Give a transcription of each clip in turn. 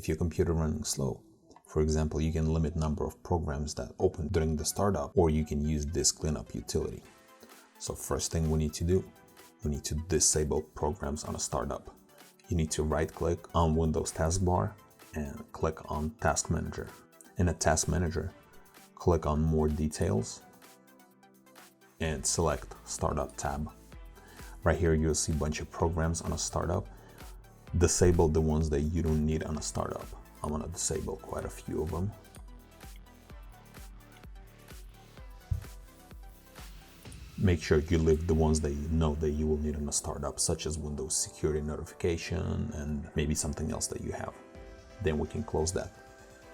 if your computer running slow. For example, you can limit number of programs that open during the startup, or you can use disk cleanup utility. So first thing we need to do, we need to disable programs on a startup. You need to right click on Windows taskbar and click on Task Manager. In a Task Manager, click on More Details and select Startup tab. Right here you'll see a bunch of programs on a startup. Disable the ones that you don't need on a startup. I'm going to disable quite a few of them. Make sure you leave the ones that you know that you will need on a startup, such as Windows security notification and maybe something else that you have. Then we can close that.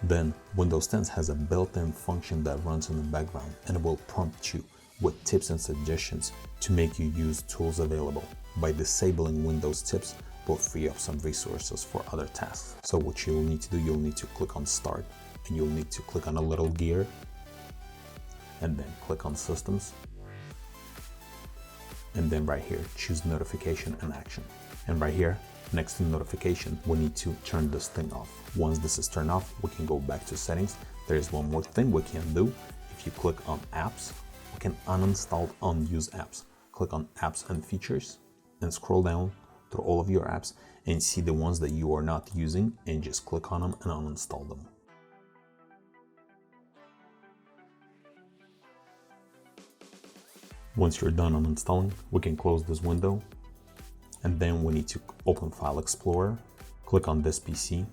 Then Windows 10 has a built-in function that runs in the background and it will prompt you with tips and suggestions to make you use tools available. By disabling Windows tips, will free up some resources for other tasks. So what you'll need to do, you'll need to click on Start and you'll need to click on a little gear and then click on Systems. And then right here, choose Notification and Action. And right here, next to Notification, we need to turn this thing off. Once this is turned off, we can go back to Settings. There's one more thing we can do. If you click on Apps, we can uninstall unused apps. Click on Apps and Features and scroll down through all of your apps and see the ones that you are not using and just click on them and uninstall them. Once you're done uninstalling, we can close this window and then we need to open File Explorer, click on this PC,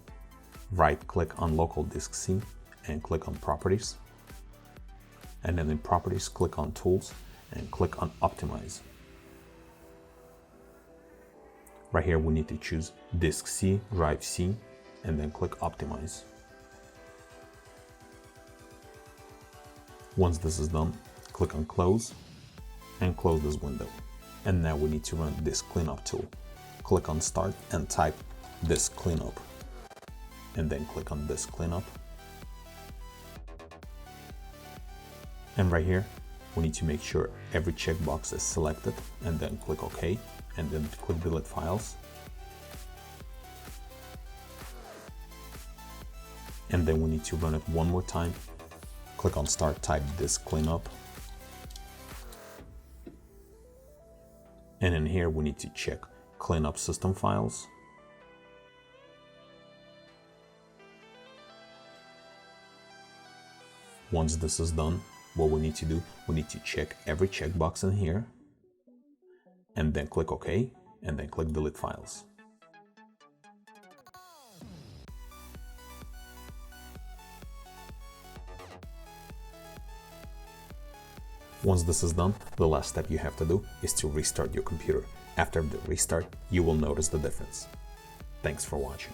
right click on Local Disk C and click on Properties. And then in Properties, click on Tools and click on Optimize. Right here, we need to choose Disk C, Drive C, and then click Optimize. Once this is done, click on Close and close this window. And now we need to run Disk Cleanup tool. Click on Start and type Disk Cleanup. And then click on Disk Cleanup. And right here, we need to make sure every checkbox is selected and then click OK. And then click Delete Files. And then we need to run it one more time. Click on Start, type Disk Cleanup. And in here, we need to check Clean Up System Files. Once this is done, what we need to do, we need to check every checkbox in here. And then click OK, and then click Delete Files. Once this is done, the last step you have to do is to restart your computer. After the restart, you will notice the difference. Thanks for watching.